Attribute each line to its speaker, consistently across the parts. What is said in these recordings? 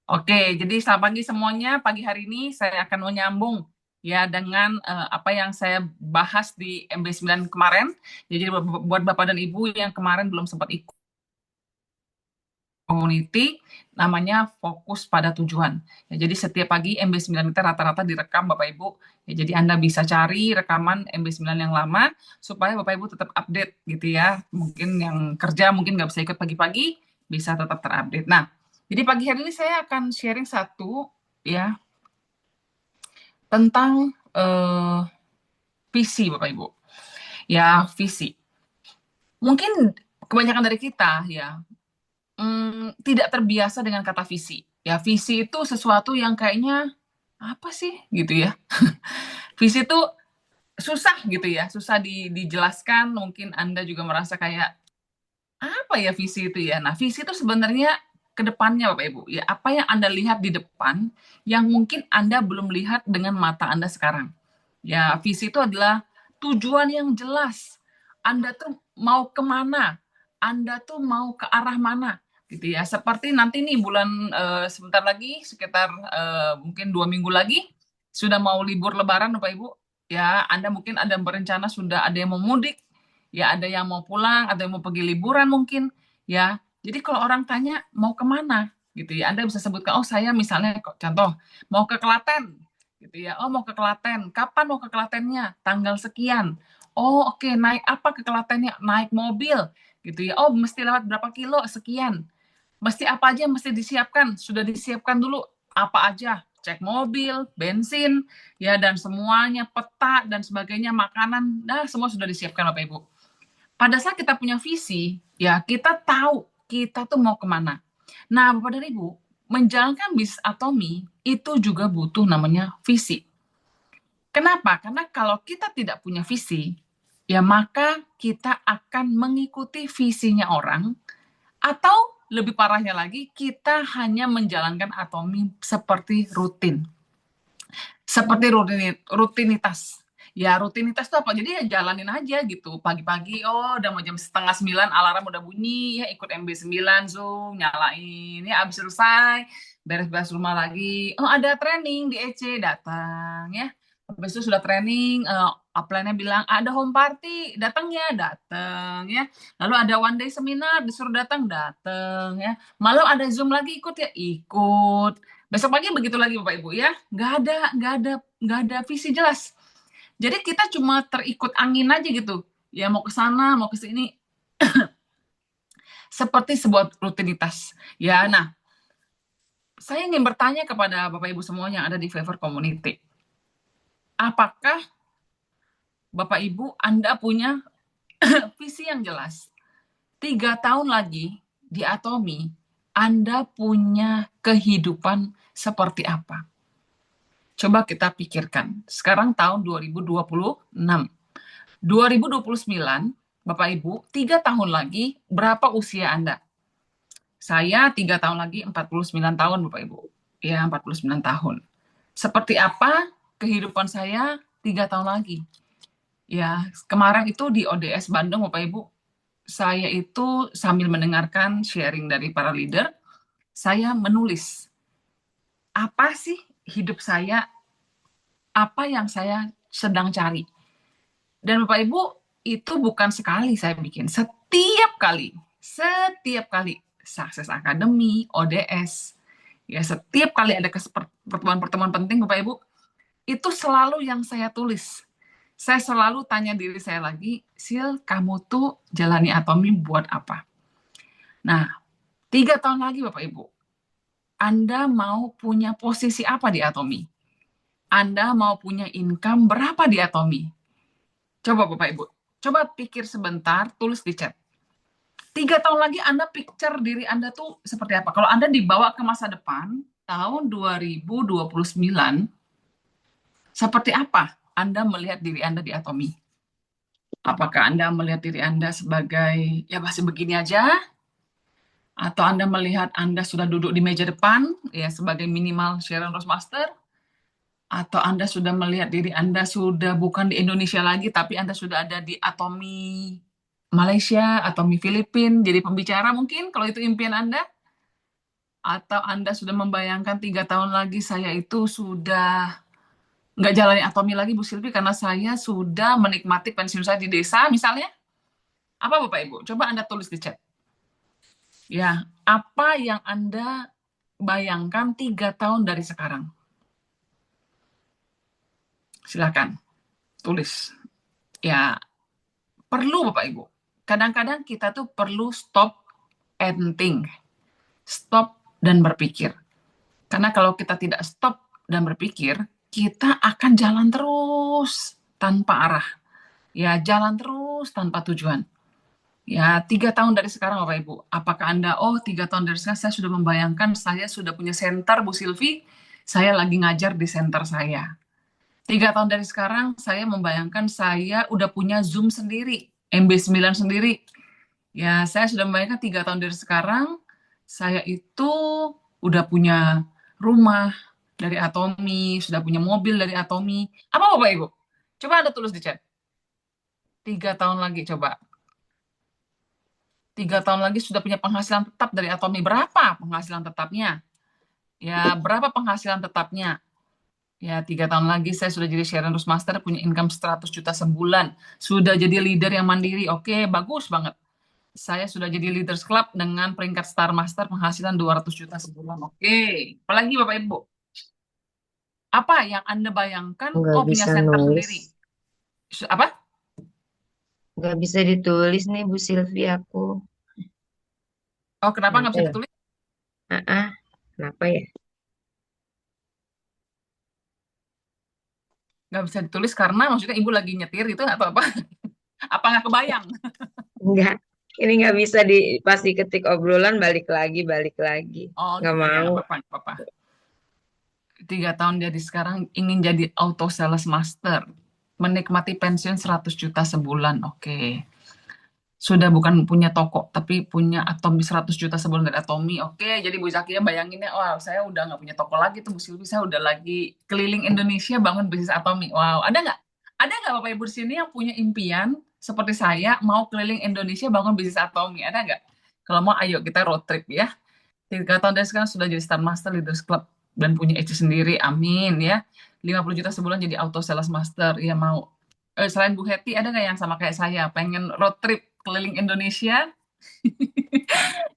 Speaker 1: Oke, jadi selamat pagi semuanya. Pagi hari ini saya akan menyambung ya dengan apa yang saya bahas di MB9 kemarin. Jadi buat Bapak dan Ibu yang kemarin belum sempat ikut community, namanya fokus pada tujuan. Ya, jadi setiap pagi MB9 kita rata-rata direkam Bapak Ibu. Ya, jadi Anda bisa cari rekaman MB9 yang lama supaya Bapak Ibu tetap update gitu ya. Mungkin yang kerja mungkin nggak bisa ikut pagi-pagi, bisa tetap terupdate. Nah, jadi pagi hari ini saya akan sharing satu ya tentang visi Bapak Ibu. Ya, visi. Mungkin kebanyakan dari kita ya tidak terbiasa dengan kata visi. Ya, visi itu sesuatu yang kayaknya apa sih gitu ya. Visi itu susah gitu ya, susah dijelaskan. Mungkin Anda juga merasa kayak apa ya visi itu ya. Nah, visi itu sebenarnya ke depannya Bapak Ibu. Ya, apa yang Anda lihat di depan yang mungkin Anda belum lihat dengan mata Anda sekarang. Ya, visi itu adalah tujuan yang jelas. Anda tuh mau kemana? Anda tuh mau ke arah mana? Gitu ya. Seperti nanti nih bulan sebentar lagi, sekitar mungkin 2 minggu lagi, sudah mau libur Lebaran, Bapak Ibu. Ya, Anda mungkin ada berencana sudah ada yang mau mudik, ya ada yang mau pulang, ada yang mau pergi liburan mungkin, ya. Jadi kalau orang tanya mau kemana, gitu ya, Anda bisa sebutkan, oh saya misalnya, contoh, mau ke Klaten, gitu ya. Oh, mau ke Klaten. Kapan mau ke Klatennya? Tanggal sekian. Oh, oke. Naik apa ke Klatennya? Naik mobil, gitu ya. Oh, mesti lewat berapa kilo? Sekian. Mesti apa aja mesti disiapkan? Sudah disiapkan dulu apa aja? Cek mobil, bensin, ya dan semuanya, peta dan sebagainya, makanan, nah semua sudah disiapkan Bapak Ibu. Pada saat kita punya visi, ya kita tahu kita tuh mau kemana. Nah, Bapak dan Ibu, menjalankan bisnis Atomi itu juga butuh namanya visi. Kenapa? Karena kalau kita tidak punya visi, ya maka kita akan mengikuti visinya orang, atau lebih parahnya lagi, kita hanya menjalankan Atomi seperti rutin. Seperti rutinitas. Ya rutinitas itu apa? Jadi ya jalanin aja gitu. Pagi-pagi, oh udah mau jam setengah 9, alarm udah bunyi, ya ikut MB9, Zoom, nyalain. Ya abis selesai, beres-beres rumah lagi. Oh ada training di EC, datang ya. Habis itu sudah training, upline-nya bilang ada home party, datang ya, datang ya. Lalu ada one day seminar, disuruh datang, datang ya. Malam ada Zoom lagi, ikut ya, ikut. Besok pagi begitu lagi Bapak Ibu ya. Nggak ada visi jelas. Jadi kita cuma terikut angin aja gitu. Ya mau ke sana, mau ke sini seperti sebuah rutinitas. Ya, nah, saya ingin bertanya kepada Bapak Ibu semua yang ada di Favor Community. Apakah Bapak Ibu Anda punya visi yang jelas? 3 tahun lagi di Atomi, Anda punya kehidupan seperti apa? Coba kita pikirkan. Sekarang tahun 2026. 2029, Bapak Ibu, 3 tahun lagi, berapa usia Anda? Saya 3 tahun lagi, 49 tahun, Bapak Ibu. Ya, 49 tahun. Seperti apa kehidupan saya 3 tahun lagi? Ya, kemarin itu di ODS Bandung, Bapak Ibu, saya itu sambil mendengarkan sharing dari para leader, saya menulis, apa sih hidup saya, apa yang saya sedang cari. Dan Bapak Ibu, itu bukan sekali saya bikin, setiap kali Sukses Academy, ODS, ya setiap kali ada pertemuan-pertemuan penting Bapak Ibu, itu selalu yang saya tulis. Saya selalu tanya diri saya lagi, Sil, kamu tuh jalani Atomi buat apa? Nah, 3 tahun lagi Bapak Ibu, Anda mau punya posisi apa di Atomi? Anda mau punya income berapa di Atomi? Coba Bapak Ibu, coba pikir sebentar, tulis di chat. 3 tahun lagi Anda picture diri Anda tuh seperti apa? Kalau Anda dibawa ke masa depan, tahun 2029, seperti apa Anda melihat diri Anda di Atomi? Apakah Anda melihat diri Anda sebagai, ya masih begini aja? Atau Anda melihat Anda sudah duduk di meja depan, ya sebagai minimal Sharon Rosemaster? Atau Anda sudah melihat diri Anda sudah bukan di Indonesia lagi, tapi Anda sudah ada di Atomi Malaysia, Atomi Filipina, jadi pembicara mungkin, kalau itu impian Anda? Atau Anda sudah membayangkan 3 tahun lagi saya itu sudah nggak jalani atomi lagi, Bu Silvi, karena saya sudah menikmati pensiun saya di desa, misalnya? Apa, Bapak Ibu? Coba Anda tulis di chat. Ya, apa yang Anda bayangkan 3 tahun dari sekarang? Silakan, tulis. Ya, perlu Bapak Ibu. Kadang-kadang kita tuh perlu stop and think. Stop dan berpikir. Karena kalau kita tidak stop dan berpikir, kita akan jalan terus tanpa arah. Ya, jalan terus tanpa tujuan. Ya, 3 tahun dari sekarang Bapak Ibu. Apakah Anda, oh 3 tahun dari sekarang saya sudah membayangkan saya sudah punya center, Bu Silvi, saya lagi ngajar di center saya. 3 tahun dari sekarang saya membayangkan saya udah punya Zoom sendiri, MB9 sendiri. Ya, saya sudah membayangkan 3 tahun dari sekarang, saya itu udah punya rumah dari Atomi, sudah punya mobil dari Atomi. Apa Bapak Ibu? Coba Anda tulis di chat. 3 tahun lagi coba. 3 tahun lagi sudah punya penghasilan tetap dari Atomi. Berapa penghasilan tetapnya? Ya, berapa penghasilan tetapnya? Ya, 3 tahun lagi saya sudah jadi Sharon Rus Master, punya income 100 juta sebulan. Sudah jadi leader yang mandiri. Oke, bagus banget. Saya sudah jadi Leaders Club dengan peringkat Star Master, penghasilan 200 juta sebulan. Oke, apalagi Bapak Ibu? Apa yang Anda bayangkan?
Speaker 2: Nggak
Speaker 1: Oh, punya
Speaker 2: bisa
Speaker 1: center
Speaker 2: nulis.
Speaker 1: sendiri. Apa?
Speaker 2: Nggak bisa ditulis nih Bu Silvi aku.
Speaker 1: Oh, kenapa nggak
Speaker 2: Kenapa
Speaker 1: bisa
Speaker 2: ya?
Speaker 1: ditulis?
Speaker 2: Ah, ah. Kenapa ya?
Speaker 1: Nggak bisa ditulis karena maksudnya Ibu lagi nyetir itu atau apa? Apa nggak kebayang?
Speaker 2: Nggak. Ini nggak bisa pas diketik obrolan balik lagi, balik lagi.
Speaker 1: Oh
Speaker 2: Nggak
Speaker 1: gitu ya,
Speaker 2: mau.
Speaker 1: nggak apa-apa, nggak apa-apa. 3 tahun jadi sekarang ingin jadi auto sales master. Menikmati pensiun 100 juta sebulan. Oke. Sudah bukan punya toko, tapi punya Atomi 100 juta sebulan dari Atomi. Oke, jadi Bu Zakia bayanginnya, wah saya udah nggak punya toko lagi tuh Bu Silvi, saya udah lagi keliling Indonesia bangun bisnis Atomi. Wow, ada nggak? Ada nggak Bapak Ibu di sini yang punya impian seperti saya mau keliling Indonesia bangun bisnis Atomi? Ada nggak? Kalau mau, ayo kita road trip ya. 3 tahun dari sekarang sudah jadi Star Master Leaders Club dan punya EC sendiri, amin ya. 50 juta sebulan jadi auto sales master, ya mau. Selain Bu Hetty, ada nggak yang sama kayak saya, pengen road trip keliling Indonesia,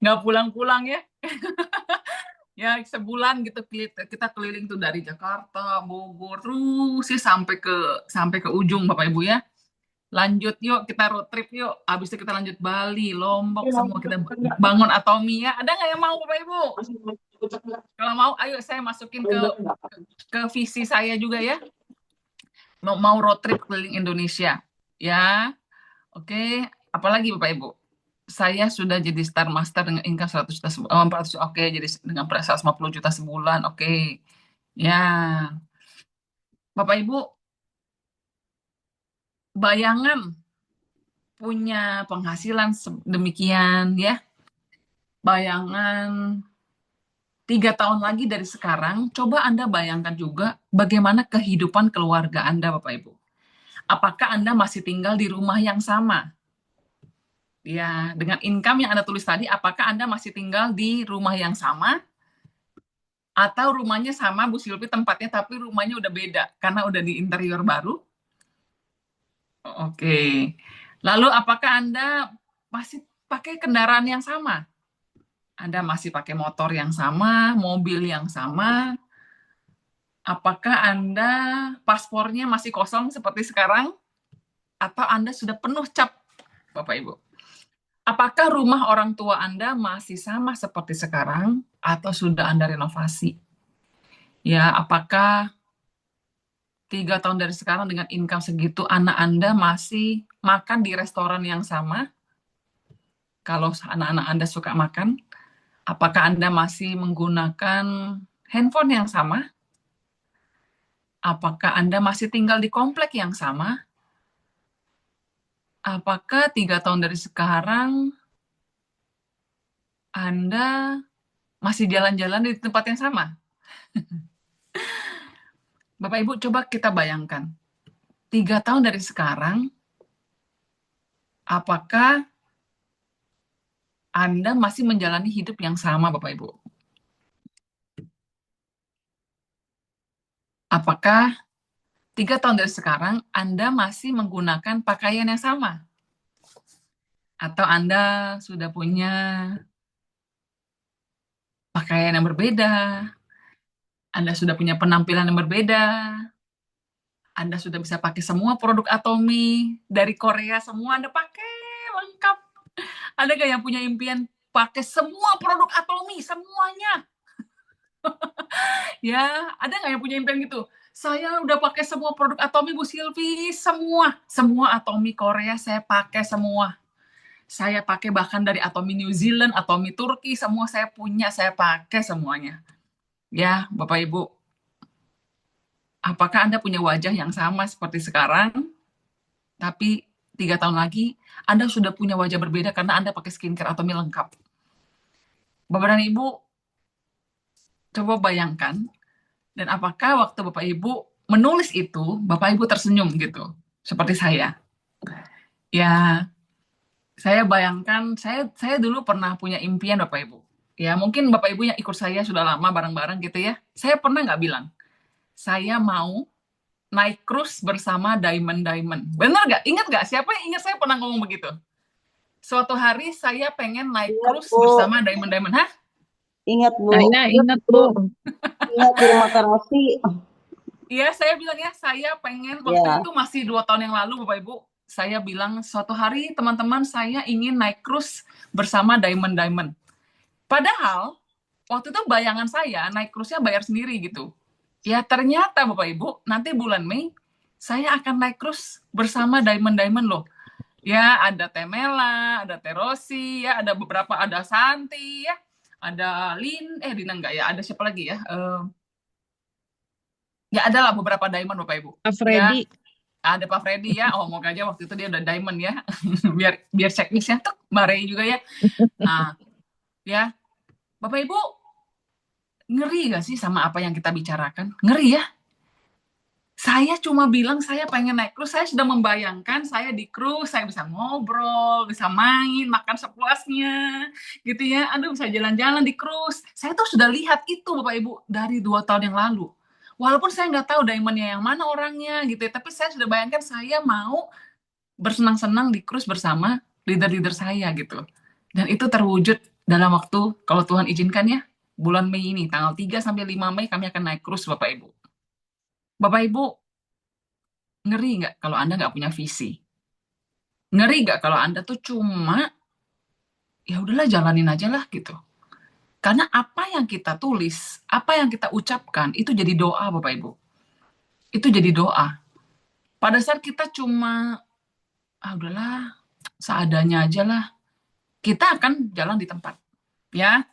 Speaker 1: nggak pulang-pulang ya? Ya sebulan gitu kita keliling tuh dari Jakarta, Bogor, terus sih sampai ke ujung Bapak Ibu ya. Lanjut yuk, kita road trip yuk. Habis itu kita lanjut Bali, Lombok, semua kita bangun Atomi ya. Ada nggak yang mau Bapak Ibu? Kalau mau, ayo saya masukin ke visi saya juga ya. Mau road trip keliling Indonesia. Ya, oke. Apalagi Bapak Ibu? Saya sudah jadi Star Master dengan income 100 juta sebulan. 400, oke, jadi dengan 150 juta sebulan. Oke. Ya, Bapak Ibu, bayangan punya penghasilan demikian ya. Bayangan 3 tahun lagi dari sekarang, coba Anda bayangkan juga bagaimana kehidupan keluarga Anda, Bapak Ibu. Apakah Anda masih tinggal di rumah yang sama? Ya, dengan income yang Anda tulis tadi, apakah Anda masih tinggal di rumah yang sama? Atau rumahnya sama, Bu Silvi, tempatnya, tapi rumahnya udah beda karena udah di interior baru? Oke. Lalu apakah Anda masih pakai kendaraan yang sama? Anda masih pakai motor yang sama, mobil yang sama? Apakah Anda paspornya masih kosong seperti sekarang? Atau Anda sudah penuh cap, Bapak Ibu? Apakah rumah orang tua Anda masih sama seperti sekarang? Atau sudah Anda renovasi? Ya, apakah 3 tahun dari sekarang dengan income segitu, anak Anda masih makan di restoran yang sama? Kalau anak-anak Anda suka makan, apakah Anda masih menggunakan handphone yang sama? Apakah Anda masih tinggal di komplek yang sama? Apakah 3 tahun dari sekarang Anda masih jalan-jalan di tempat yang sama? Bapak Ibu, coba kita bayangkan. 3 tahun dari sekarang, apakah Anda masih menjalani hidup yang sama, Bapak Ibu? Apakah 3 tahun dari sekarang Anda masih menggunakan pakaian yang sama? Atau Anda sudah punya pakaian yang berbeda? Anda sudah punya penampilan yang berbeda? Anda sudah bisa pakai semua produk Atomy dari Korea, semua Anda pakai lengkap. Ada gak yang punya impian pakai semua produk Atomy, semuanya? Ya, ada nggak yang punya impian gitu? Saya udah pakai semua produk Atomy, Bu Silvi, semua Atomy Korea saya pakai semua. Saya pakai bahkan dari Atomy New Zealand, Atomy Turki, semua saya punya, saya pakai semuanya. Ya, Bapak Ibu, apakah Anda punya wajah yang sama seperti sekarang, tapi 3 tahun lagi Anda sudah punya wajah berbeda karena Anda pakai skincare Atomy lengkap. Bapak dan Ibu, coba bayangkan, dan apakah waktu Bapak Ibu menulis itu, Bapak Ibu tersenyum gitu, seperti saya. Ya, saya bayangkan, saya dulu pernah punya impian Bapak Ibu. Ya, mungkin Bapak Ibu yang ikut saya sudah lama bareng-bareng gitu ya. Saya pernah nggak bilang, saya mau naik cruise bersama Diamond Diamond. Benar nggak? Ingat nggak? Siapa yang ingat saya pernah ngomong begitu? Suatu hari saya pengen naik
Speaker 3: Ingat
Speaker 1: cruise
Speaker 3: Bu,
Speaker 1: bersama Diamond Diamond. Hah?
Speaker 3: ingat Bu,
Speaker 1: Saya ingat, Bu.
Speaker 3: ingat di rumah Karawaci.
Speaker 1: Iya, saya bilang ya, saya pengen, waktu
Speaker 3: Ya,
Speaker 1: itu masih 2 tahun yang lalu, Bapak Ibu, saya bilang suatu hari teman-teman saya ingin naik cruise bersama Diamond Diamond. Padahal waktu itu bayangan saya naik cruise-nya bayar sendiri gitu. Ya ternyata Bapak Ibu, nanti bulan Mei saya akan naik cruise bersama Diamond Diamond loh. Ya ada Temela, ada Terosi, ya ada beberapa, ada Santi, ya ada Lina enggak ya, ada siapa lagi ya? Ya adalah beberapa Diamond Bapak Ibu.
Speaker 4: Pak
Speaker 1: Ya
Speaker 4: Freddy.
Speaker 1: ada Pak Freddy ya, oh moga aja waktu itu dia udah Diamond ya, biar biar checklistnya tuh Mare juga ya. Nah, ya Bapak Ibu, ngeri gak sih sama apa yang kita bicarakan? Ngeri ya. Saya cuma bilang saya pengen naik cruise, saya sudah membayangkan saya di cruise, saya bisa ngobrol, bisa main, makan sepuasnya, gitu ya. Aduh, bisa jalan-jalan di cruise. Saya tuh sudah lihat itu Bapak Ibu dari 2 tahun yang lalu. Walaupun saya nggak tahu diamondnya yang mana orangnya gitu ya, tapi saya sudah bayangkan saya mau bersenang-senang di cruise bersama leader-leader saya gitu. Dan itu terwujud dalam waktu, kalau Tuhan izinkan ya, bulan Mei ini, tanggal 3 sampai 5 Mei kami akan naik cruise Bapak Ibu. Bapak Ibu, ngeri nggak kalau Anda nggak punya visi? Ngeri nggak kalau Anda tuh cuma, ya udahlah jalanin aja lah gitu. Karena apa yang kita tulis, apa yang kita ucapkan, itu jadi doa Bapak Ibu. Itu jadi doa. Pada saat kita cuma, ah udahlah, seadanya aja lah, kita akan jalan di tempat. Ya,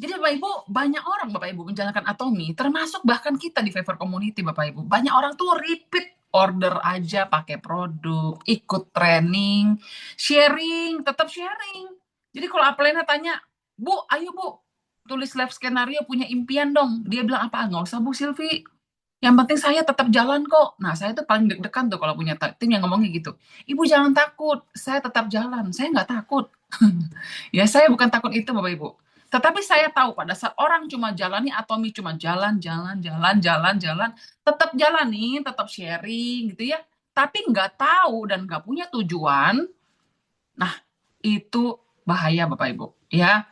Speaker 1: jadi Bapak Ibu, banyak orang Bapak Ibu menjalankan Atomy, termasuk bahkan kita di Favor Community Bapak Ibu. Banyak orang tuh repeat order aja pakai produk, ikut training, sharing, tetap sharing. Jadi kalau upline tanya, Bu, ayo Bu, tulis live skenario punya impian dong. Dia bilang apa? Nggak usah Bu Silvi. Yang penting saya tetap jalan kok. Nah, saya tuh paling deg-degan tuh kalau punya tim yang ngomongnya gitu. Ibu jangan takut, saya tetap jalan. Saya nggak takut. Ya, saya bukan takut itu Bapak Ibu. Tetapi saya tahu pada saat orang cuma jalani Atomy, cuma jalan, jalan, jalan, jalan, jalan, tetap jalani, tetap sharing gitu ya. Tapi nggak tahu dan nggak punya tujuan, nah itu bahaya Bapak Ibu. Ya,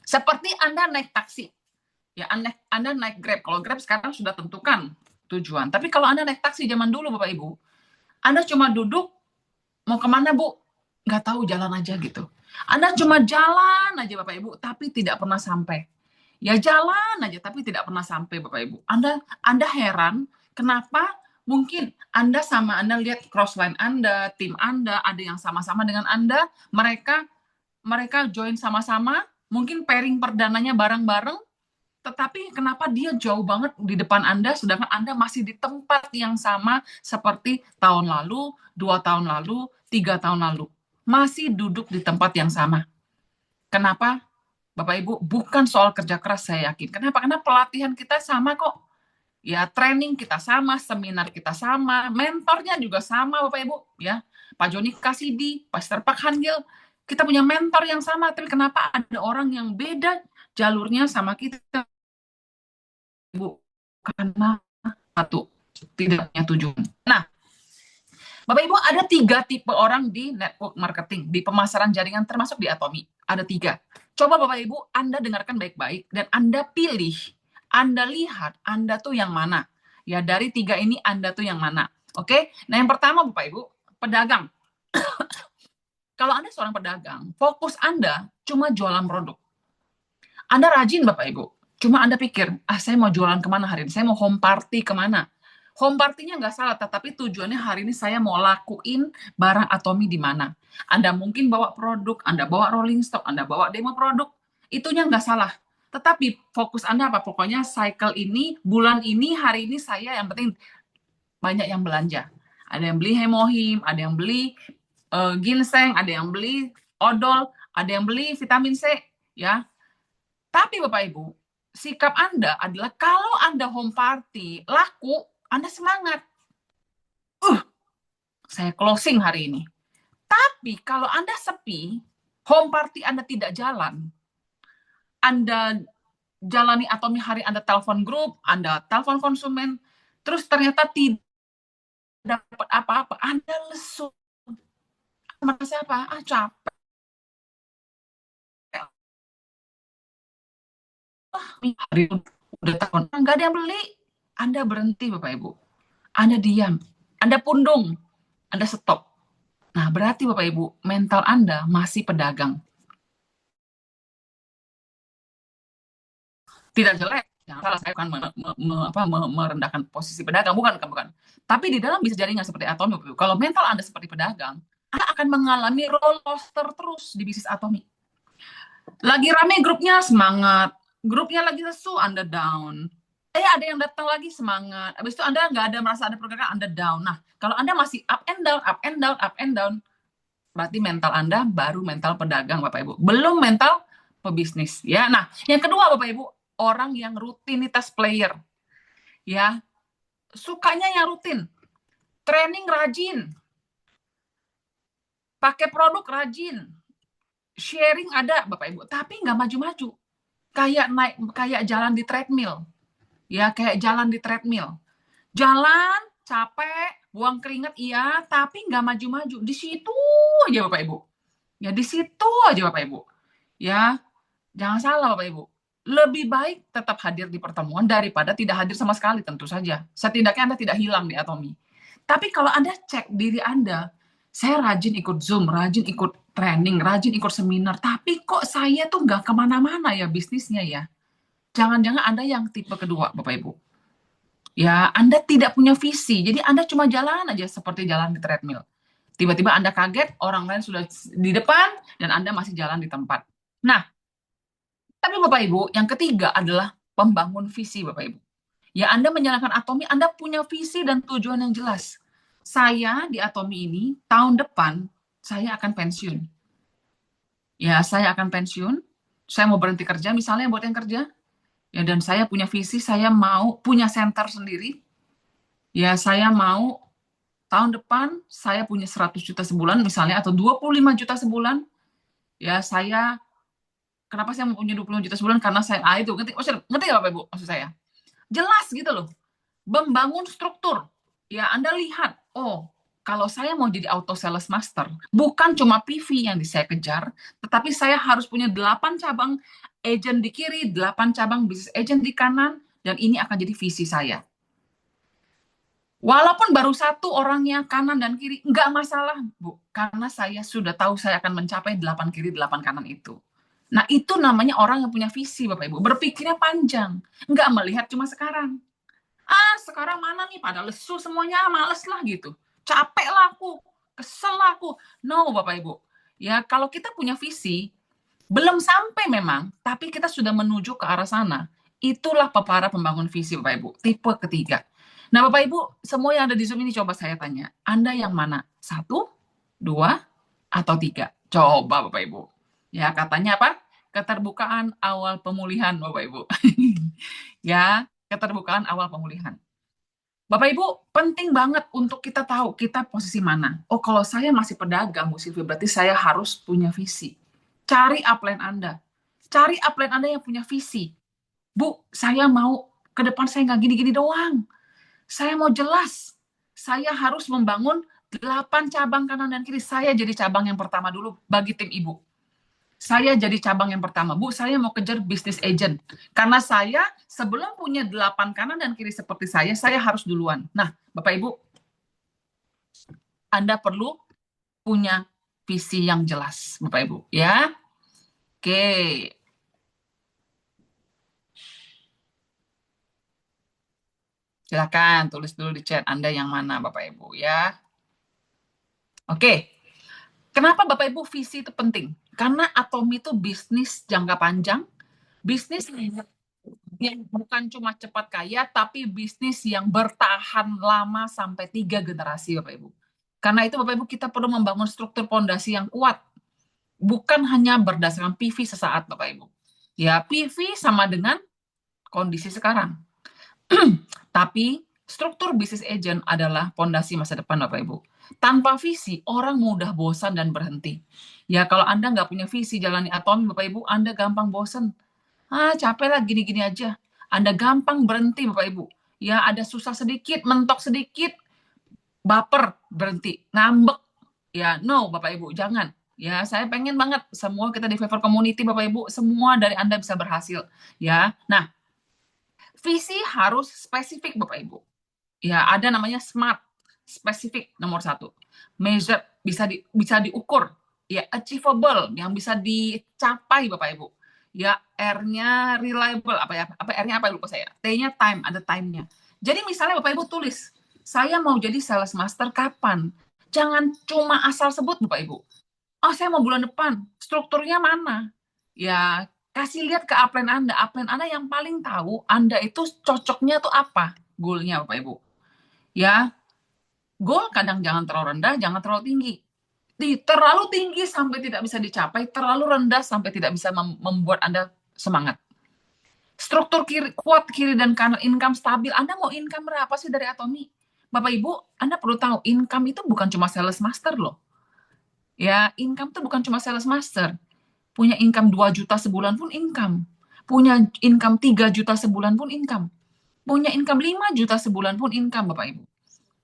Speaker 1: seperti Anda naik taksi, ya Anda naik Grab. Kalau Grab sekarang sudah tentukan tujuan. Tapi kalau Anda naik taksi zaman dulu Bapak Ibu, Anda cuma duduk, mau kemana Bu? Nggak tahu, jalan aja gitu. Anda cuma jalan aja Bapak Ibu, tapi tidak pernah sampai. Ya jalan aja, tapi tidak pernah sampai Bapak Ibu. Anda heran kenapa mungkin Anda lihat crossline Anda, tim Anda, ada yang sama-sama dengan Anda, mereka join sama-sama, mungkin pairing perdananya bareng-bareng, tetapi kenapa dia jauh banget di depan Anda, sedangkan Anda masih di tempat yang sama seperti tahun lalu, 2 tahun lalu, 3 tahun lalu. Masih duduk di tempat yang sama. Kenapa? Bapak Ibu, bukan soal kerja keras saya yakin. Kenapa? Karena pelatihan kita sama kok. Ya, training kita sama, seminar kita sama, mentornya juga sama Bapak Ibu. Ya, Pak Joni Kasidi, Pastor Pak Hanjil, kita punya mentor yang sama, tapi kenapa ada orang yang beda jalurnya sama kita? Ibu. karena satu, tidak punya tujuan. Nah, Bapak Ibu, ada 3 tipe orang di network marketing, di pemasaran jaringan termasuk di Atomi. Ada 3. Coba Bapak Ibu, Anda dengarkan baik-baik dan Anda pilih, Anda lihat, Anda tuh yang mana. Ya, dari 3 ini Anda tuh yang mana. Oke? Nah, yang pertama Bapak Ibu, pedagang. Kalau Anda seorang pedagang, fokus Anda cuma jualan produk. Anda rajin Bapak Ibu, cuma Anda pikir, saya mau jualan kemana hari ini? Saya mau home party kemana? Home party-nya nggak salah, tetapi tujuannya hari ini saya mau lakuin barang Atomi di mana. Anda mungkin bawa produk, Anda bawa rolling stock, Anda bawa demo produk, itunya nggak salah. Tetapi fokus Anda apa? Pokoknya cycle ini, bulan ini, hari ini saya yang penting banyak yang belanja. Ada yang beli hemohim, ada yang beli ginseng, ada yang beli odol, ada yang beli vitamin C, ya. Tapi Bapak Ibu, sikap Anda adalah kalau Anda home party laku, Anda semangat. Saya closing hari ini. Tapi kalau Anda sepi, home party Anda tidak jalan, Anda jalani Atomi hari Anda telepon grup, Anda telepon konsumen, terus ternyata tidak dapat apa-apa, Anda lesu. Merasa apa? Capek. Hari udah tahun, nggak ada yang beli. Anda berhenti Bapak Ibu. Anda diam. Anda pundung. Anda stop. Nah, berarti Bapak Ibu, mental Anda masih pedagang. Tidak jelek, jangan salah, saya bukan merendahkan posisi pedagang, bukan. Tapi di dalam bisnis jaringan seperti Atomi, Bapak Ibu, kalau mental Anda seperti pedagang, Anda akan mengalami roller coaster terus di bisnis Atomi. Lagi rame grupnya, semangat. Grupnya lagi lesu, Anda down. Ada yang datang lagi, semangat. Habis itu Anda nggak ada merasa ada pergerakan, Anda down. Nah, kalau Anda masih up and down, up and down, up and down, berarti mental Anda baru mental pedagang, Bapak Ibu. Belum mental pebisnis, ya. Nah, yang kedua Bapak Ibu, orang yang rutinitas player. Ya. Sukanya yang rutin. Training rajin. Pakai produk rajin. Sharing ada, Bapak Ibu, tapi nggak maju-maju. Kayak jalan di treadmill. Ya, kayak jalan di treadmill. Jalan, capek, buang keringat, iya, tapi nggak maju-maju. Di situ aja Bapak Ibu. Ya, di situ aja Bapak Ibu. Ya, jangan salah Bapak Ibu. Lebih baik tetap hadir di pertemuan daripada tidak hadir sama sekali, tentu saja. Setidaknya Anda tidak hilang di Atomi. Tapi kalau Anda cek diri Anda, saya rajin ikut Zoom, rajin ikut training, rajin ikut seminar, tapi kok saya tuh nggak kemana-mana ya bisnisnya ya. Jangan-jangan Anda yang tipe kedua, Bapak Ibu. Ya, Anda tidak punya visi, jadi Anda cuma jalan aja seperti jalan di treadmill. Tiba-tiba Anda kaget, orang lain sudah di depan, dan Anda masih jalan di tempat. Nah, tapi Bapak Ibu, yang ketiga adalah pembangun visi Bapak Ibu. Ya, Anda menjalankan Atomi, Anda punya visi dan tujuan yang jelas. Saya di Atomi ini, tahun depan, saya akan pensiun. Ya, saya akan pensiun, saya mau berhenti kerja, misalnya buat yang kerja, ya, dan saya punya visi, saya mau punya center sendiri. Ya, saya mau tahun depan saya punya 100 juta sebulan misalnya, atau 25 juta sebulan. Ya, kenapa saya mau punya 25 juta sebulan? Karena saya, itu, ngerti ya Bapak Ibu maksud saya? Jelas gitu loh. Membangun struktur. Ya, Anda lihat, kalau saya mau jadi auto sales master, bukan cuma PV yang saya kejar, tetapi saya harus punya 8 cabang agent di kiri, 8 cabang bisnis agent di kanan, dan ini akan jadi visi saya. Walaupun baru 1 orangnya kanan dan kiri, nggak masalah, Bu. Karena saya sudah tahu saya akan mencapai 8 kiri, 8 kanan itu. Nah, itu namanya orang yang punya visi, Bapak Ibu. Berpikirnya panjang. Nggak melihat cuma sekarang. Sekarang mana nih? Pada lesu semuanya, males lah gitu. Capek lah aku, kesel lah aku. No, Bapak Ibu. Ya, kalau kita punya visi, belum sampai memang, tapi kita sudah menuju ke arah sana. Itulah para pembangun visi, Bapak Ibu. Tipe ketiga. Nah, Bapak Ibu, semua yang ada di Zoom ini coba saya tanya. Anda yang mana? 1, 2, atau 3? Coba, Bapak Ibu. Ya, katanya apa? Keterbukaan awal pemulihan, Bapak Ibu. Ya, keterbukaan awal pemulihan. Bapak Ibu, penting banget untuk kita tahu kita posisi mana. Kalau saya masih pedagang, Bu Silvi, berarti saya harus punya visi. Cari upline Anda. Cari upline Anda yang punya visi. Bu, saya mau ke depan saya nggak gini-gini doang. Saya mau jelas. Saya harus membangun 8 cabang kanan dan kiri. Saya jadi cabang yang pertama dulu bagi tim ibu. Saya jadi cabang yang pertama. Bu, saya mau kejar bisnis agent. Karena saya sebelum punya 8 kanan dan kiri seperti saya harus duluan. Nah, Bapak Ibu, Anda perlu punya visi yang jelas, Bapak Ibu. Ya, oke. Silakan tulis dulu di chat Anda yang mana, Bapak Ibu. Ya, oke. Kenapa Bapak Ibu visi itu penting? Karena Atomi itu bisnis jangka panjang, bisnis yang bukan cuma cepat kaya, tapi bisnis yang bertahan lama sampai 3 generasi, Bapak Ibu. Karena itu Bapak Ibu kita perlu membangun struktur pondasi yang kuat, bukan hanya berdasarkan PV sesaat, Bapak Ibu. Ya, PV sama dengan kondisi sekarang. Tapi struktur bisnis agent adalah pondasi masa depan, Bapak Ibu. Tanpa visi, orang mudah bosan dan berhenti. Ya, kalau Anda nggak punya visi jalani Atomi, Bapak Ibu, Anda gampang bosan. Capek lah gini-gini aja. Anda gampang berhenti, Bapak Ibu. Ya, ada susah sedikit, mentok sedikit, baper, berhenti. Ngambek. Ya, no, Bapak Ibu, jangan. Ya, saya pengen banget semua kita di Favor Community, Bapak Ibu, semua dari Anda bisa berhasil. Ya, nah, visi harus spesifik, Bapak Ibu. Ya, ada namanya SMART, spesifik nomor 1. Measure, bisa diukur. Ya, achievable, yang bisa dicapai, Bapak Ibu. Ya, R-nya reliable, apa ya? Apa R-nya apa lupa saya. T-nya time, ada time-nya. Jadi misalnya Bapak Ibu tulis, saya mau jadi sales master kapan? Jangan cuma asal sebut, Bapak Ibu. Oh, saya mau bulan depan. Strukturnya mana? Ya, kasih lihat ke upline Anda. Upline Anda yang paling tahu Anda itu cocoknya tuh apa goalnya, Bapak Ibu. Ya, goal kadang jangan terlalu rendah, jangan terlalu tinggi. Terlalu tinggi sampai tidak bisa dicapai, terlalu rendah sampai tidak bisa membuat Anda semangat. Struktur kuat kiri dan kanan, income stabil. Anda mau income berapa sih dari Atomi? Bapak Ibu, Anda perlu tahu, income itu bukan cuma sales master loh. Ya, income itu bukan cuma sales master. Punya income 2 juta sebulan pun income. Punya income 3 juta sebulan pun income. Punya income 5 juta sebulan pun income, Bapak Ibu.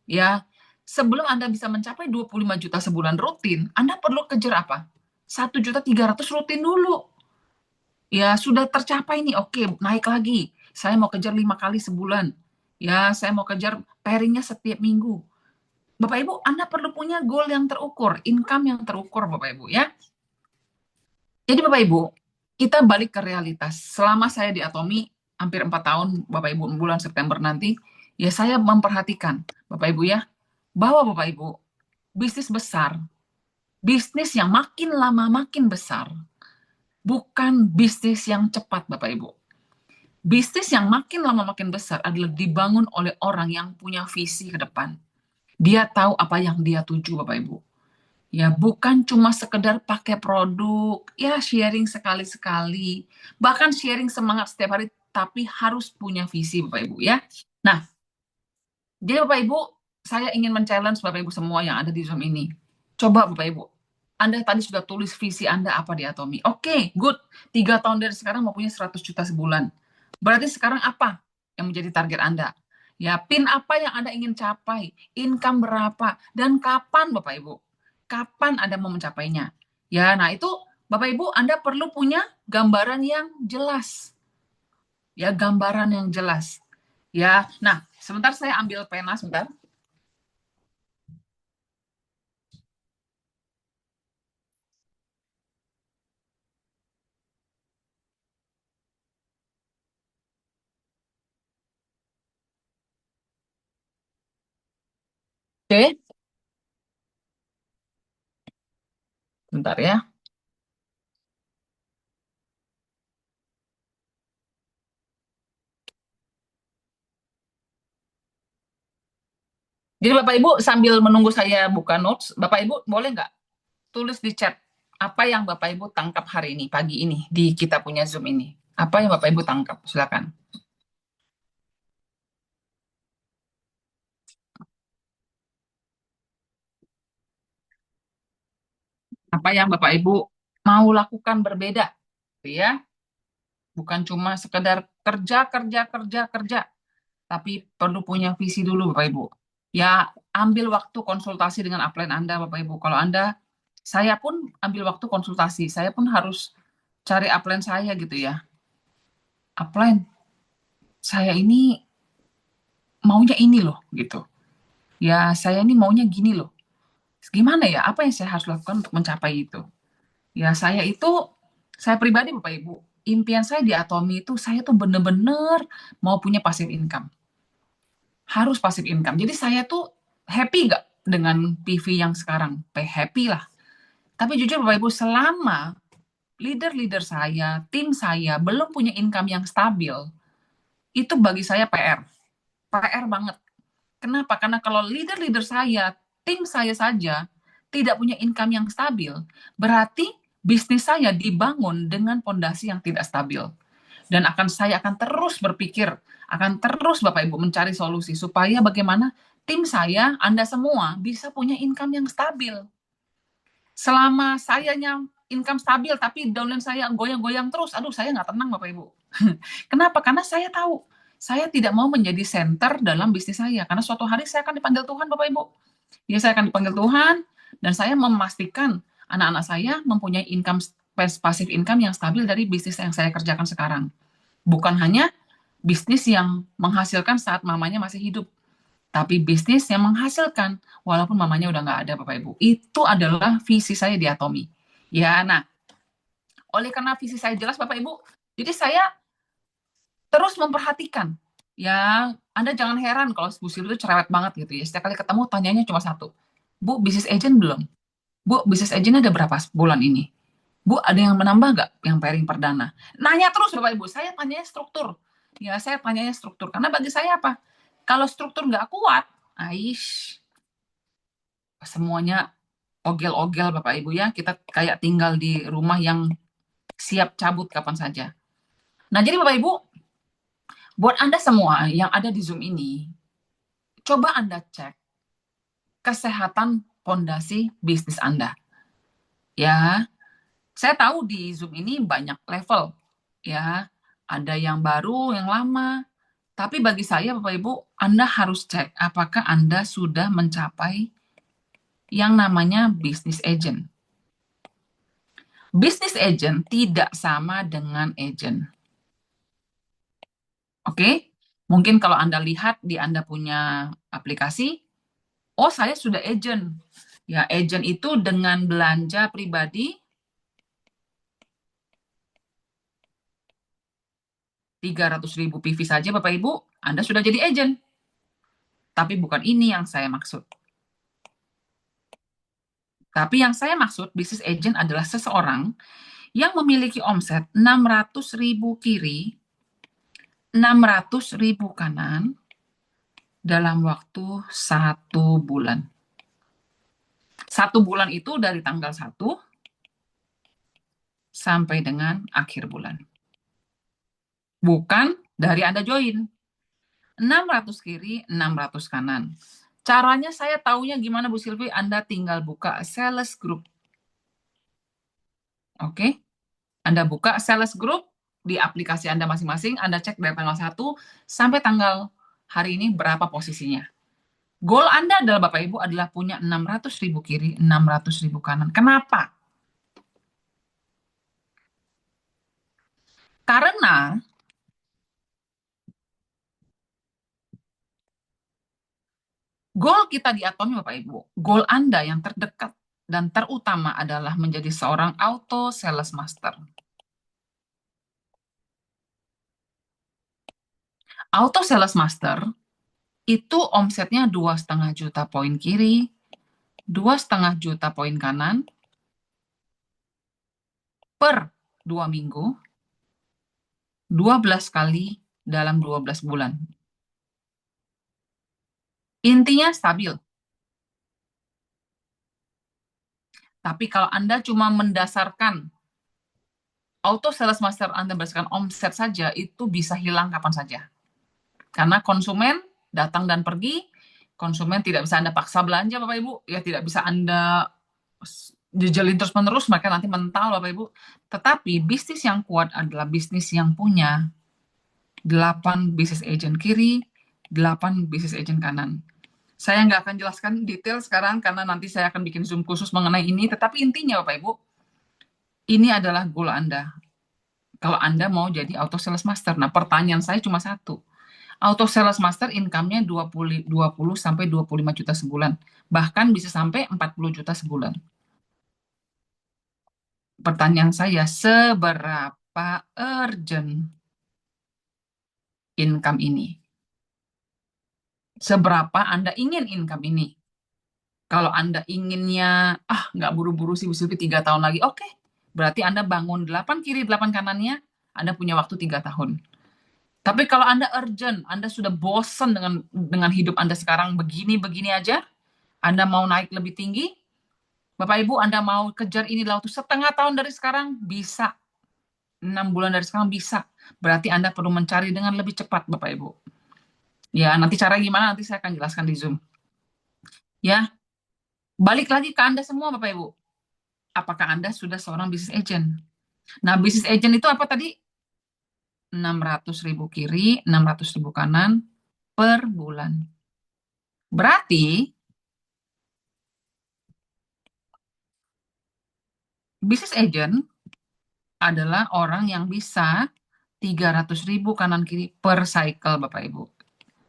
Speaker 1: Ya, sebelum Anda bisa mencapai 25 juta sebulan rutin, Anda perlu kejar apa? 1.300.000 rutin dulu. Ya, sudah tercapai nih, oke, naik lagi. Saya mau kejar 5 kali sebulan. Ya, saya mau kejar pairingnya setiap minggu. Bapak Ibu, Anda perlu punya goal yang terukur, income yang terukur, Bapak Ibu, ya. Jadi Bapak Ibu, kita balik ke realitas. Selama saya di Atomi, hampir 4 tahun, Bapak Ibu, bulan September nanti, ya saya memperhatikan, Bapak Ibu ya, bahwa Bapak Ibu, bisnis besar, bisnis yang makin lama makin besar, bukan bisnis yang cepat, Bapak Ibu. Bisnis yang makin lama makin besar adalah dibangun oleh orang yang punya visi ke depan. Dia tahu apa yang dia tuju, Bapak Ibu. Ya, bukan cuma sekedar pakai produk, ya sharing sekali-sekali. Bahkan sharing semangat setiap hari, tapi harus punya visi, Bapak Ibu ya. Nah, jadi Bapak Ibu, saya ingin men-challenge Bapak Ibu semua yang ada di Zoom ini. Coba Bapak Ibu, Anda tadi sudah tulis visi Anda apa di Atomi. Oke, good. 3 tahun dari sekarang mau punya 100 juta sebulan. Berarti sekarang apa yang menjadi target Anda? Ya, pin apa yang Anda ingin capai? Income berapa? Dan kapan Bapak Ibu? Kapan Anda mau mencapainya? Ya, nah itu Bapak Ibu Anda perlu punya gambaran yang jelas. Ya, gambaran yang jelas. Ya, nah sebentar saya ambil pena sebentar. Oke, bentar ya. Jadi Bapak Ibu sambil menunggu saya buka notes, Bapak Ibu boleh nggak tulis di chat apa yang Bapak Ibu tangkap hari ini, pagi ini, di kita punya Zoom ini. Apa yang Bapak Ibu tangkap? Silakan. Apa yang Bapak Ibu mau lakukan berbeda, gitu ya. Bukan cuma sekedar kerja, kerja, kerja, kerja, tapi perlu punya visi dulu Bapak Ibu. Ya, ambil waktu konsultasi dengan upline Anda Bapak Ibu. Kalau Anda, saya pun ambil waktu konsultasi, saya pun harus cari upline saya gitu ya. Upline, saya ini maunya ini loh gitu. Ya, saya ini maunya gini loh. Gimana ya? Apa yang saya harus lakukan untuk mencapai itu? Ya, saya pribadi Bapak Ibu, impian saya di Atomi itu saya tuh bener-bener mau punya passive income. Harus passive income. Jadi saya tuh happy gak dengan PV yang sekarang? Happy lah. Tapi jujur Bapak Ibu, selama leader-leader saya, tim saya belum punya income yang stabil, itu bagi saya PR. PR banget. Kenapa? Karena kalau leader-leader saya, tim saya saja tidak punya income yang stabil, berarti bisnis saya dibangun dengan fondasi yang tidak stabil. Dan saya akan terus berpikir, akan terus Bapak Ibu mencari solusi supaya bagaimana tim saya, Anda semua bisa punya income yang stabil. Selama sayanya income stabil tapi downline saya goyang-goyang terus, aduh saya nggak tenang Bapak Ibu. Kenapa? Karena saya tahu saya tidak mau menjadi center dalam bisnis saya karena suatu hari saya akan dipanggil Tuhan Bapak Ibu. Ya saya akan dipanggil Tuhan dan saya memastikan anak-anak saya mempunyai income passive income yang stabil dari bisnis yang saya kerjakan sekarang. Bukan hanya bisnis yang menghasilkan saat mamanya masih hidup, tapi bisnis yang menghasilkan walaupun mamanya udah nggak ada Bapak Ibu. Itu adalah visi saya di Atomi. Ya, nah, oleh karena visi saya jelas Bapak Ibu, jadi saya terus memperhatikan. Ya, Anda jangan heran kalau Bu Silvi itu cerewet banget gitu ya. Setiap kali ketemu tanyanya cuma satu. Bu, bisnis agent belum? Bu, bisnis agent ada berapa bulan ini? Bu, ada yang menambah nggak yang pairing perdana? Nanya terus Bapak Ibu, saya tanyanya struktur. Ya, saya tanyanya struktur. Karena bagi saya apa? Kalau struktur nggak kuat, aish, semuanya ogel-ogel Bapak Ibu ya. Kita kayak tinggal di rumah yang siap cabut kapan saja. Nah, jadi Bapak Ibu, buat Anda semua yang ada di Zoom ini, coba Anda cek kesehatan fondasi bisnis Anda. Ya, saya tahu di Zoom ini banyak level. Ya, ada yang baru, yang lama. Tapi bagi saya, Bapak Ibu, Anda harus cek apakah Anda sudah mencapai yang namanya bisnis agent. Bisnis agent tidak sama dengan agent. Oke? Mungkin kalau Anda lihat di Anda punya aplikasi, oh saya sudah agent. Ya, agent itu dengan belanja pribadi 300.000 PV saja Bapak Ibu, Anda sudah jadi agent. Tapi bukan ini yang saya maksud. Tapi yang saya maksud, bisnis agent adalah seseorang yang memiliki omset 600.000 kiri, 600.000 kanan dalam waktu 1 bulan. 1 bulan itu dari tanggal 1 sampai dengan akhir bulan. Bukan dari Anda join. 600 kiri, 600 kanan. Caranya saya taunya gimana Bu Silvi? Anda tinggal buka sales group. Oke? Anda buka sales group di aplikasi Anda masing-masing, Anda cek dari tanggal 1 sampai tanggal hari ini berapa posisinya. Goal Anda adalah Bapak Ibu adalah punya 600.000 kiri, 600.000 kanan. Kenapa? Karena goal kita di Atomi Bapak Ibu, goal Anda yang terdekat dan terutama adalah menjadi seorang auto sales master. Auto sales master itu omsetnya 2,5 juta poin kiri, 2,5 juta poin kanan per 2 minggu, 12 kali dalam 12 bulan. Intinya stabil. Tapi kalau Anda cuma mendasarkan auto sales master Anda berdasarkan omset saja, itu bisa hilang kapan saja. Karena konsumen datang dan pergi, konsumen tidak bisa Anda paksa belanja Bapak Ibu, ya tidak bisa Anda jejelin terus-menerus, mereka nanti mental, Bapak Ibu. Tetapi bisnis yang kuat adalah bisnis yang punya 8 bisnis agent kiri, 8 bisnis agent kanan. Saya nggak akan jelaskan detail sekarang karena nanti saya akan bikin Zoom khusus mengenai ini. Tetapi intinya Bapak Ibu, ini adalah goal Anda. Kalau Anda mau jadi auto sales master. Nah, pertanyaan saya cuma satu. Auto sales master income-nya 20 sampai 25 juta sebulan. Bahkan bisa sampai 40 juta sebulan. Pertanyaan saya, seberapa urgent income ini? Seberapa Anda ingin income ini? Kalau Anda inginnya, nggak buru-buru sih Bu Sylvie 3 tahun lagi, oke. Berarti Anda bangun 8 kiri, 8 kanannya, Anda punya waktu 3 tahun. Tapi kalau Anda urgent, Anda sudah bosan dengan hidup Anda sekarang begini-begini aja, Anda mau naik lebih tinggi, Bapak Ibu, Anda mau kejar ini dalam waktu setengah tahun dari sekarang, bisa. 6 bulan dari sekarang bisa. Berarti Anda perlu mencari dengan lebih cepat, Bapak Ibu. Ya, nanti cara gimana nanti saya akan jelaskan di Zoom. Ya, balik lagi ke Anda semua, Bapak Ibu. Apakah Anda sudah seorang business agent? Nah, business agent itu apa tadi? 600.000 kiri, 600.000 kanan per bulan. Berarti, business agent adalah orang yang bisa 300.000 kanan kiri per cycle, Bapak Ibu.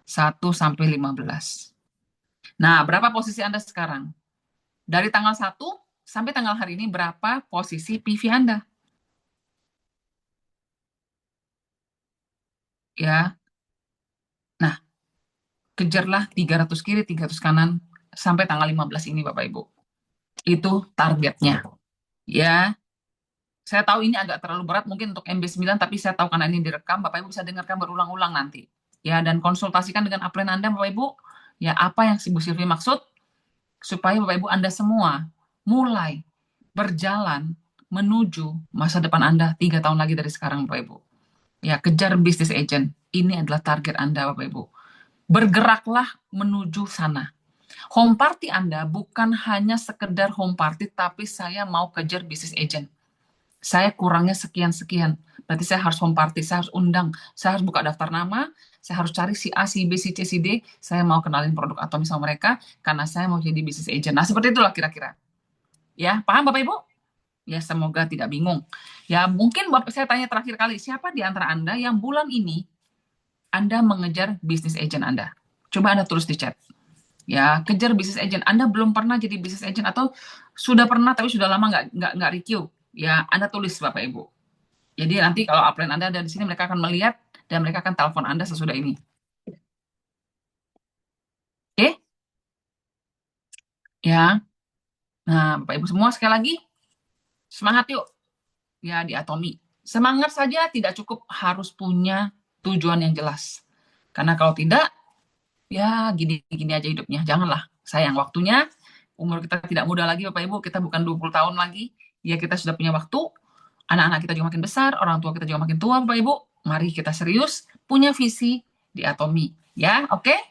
Speaker 1: 1 sampai 15. Nah, berapa posisi Anda sekarang? Dari tanggal 1 sampai tanggal hari ini berapa posisi PV Anda? Ya. Nah, kejarlah 300 kiri, 300 kanan sampai tanggal 15 ini Bapak Ibu. Itu targetnya. Ya. Saya tahu ini agak terlalu berat mungkin untuk MB9 tapi saya tahu karena ini direkam Bapak Ibu bisa dengarkan berulang-ulang nanti. Ya, dan konsultasikan dengan upline Anda Bapak Ibu. Ya, apa yang Bu Sylvie maksud supaya Bapak Ibu Anda semua mulai berjalan menuju masa depan Anda 3 tahun lagi dari sekarang Bapak Ibu. Ya, kejar bisnis agent. Ini adalah target Anda Bapak Ibu. Bergeraklah menuju sana. Home party Anda bukan hanya sekedar home party, tapi saya mau kejar bisnis agent. Saya kurangnya sekian-sekian. Berarti saya harus home party, saya harus undang, saya harus buka daftar nama, saya harus cari si A, si B, si C, si D, saya mau kenalin produk atau misalnya mereka, karena saya mau jadi bisnis agent. Nah, seperti itulah kira-kira. Ya, paham Bapak Ibu? Ya, semoga tidak bingung. Ya, mungkin Bapak saya tanya terakhir kali, siapa di antara Anda yang bulan ini Anda mengejar bisnis agent Anda? Coba Anda tulis di chat. Ya, kejar bisnis agent. Anda belum pernah jadi bisnis agent atau sudah pernah tapi sudah lama nggak review. Ya, Anda tulis Bapak Ibu. Jadi nanti kalau upline Anda ada di sini mereka akan melihat dan mereka akan telepon Anda sesudah ini. Oke? Ya. Nah, Bapak Ibu semua sekali lagi semangat yuk. Ya, di Atomi. Semangat saja tidak cukup, harus punya tujuan yang jelas. Karena kalau tidak, ya gini-gini aja hidupnya. Janganlah, sayang waktunya. Umur kita tidak muda lagi Bapak Ibu, kita bukan 20 tahun lagi. Ya kita sudah punya waktu, anak-anak kita juga makin besar, orang tua kita juga makin tua Bapak Ibu. Mari kita serius, punya visi di Atomi. Ya, oke?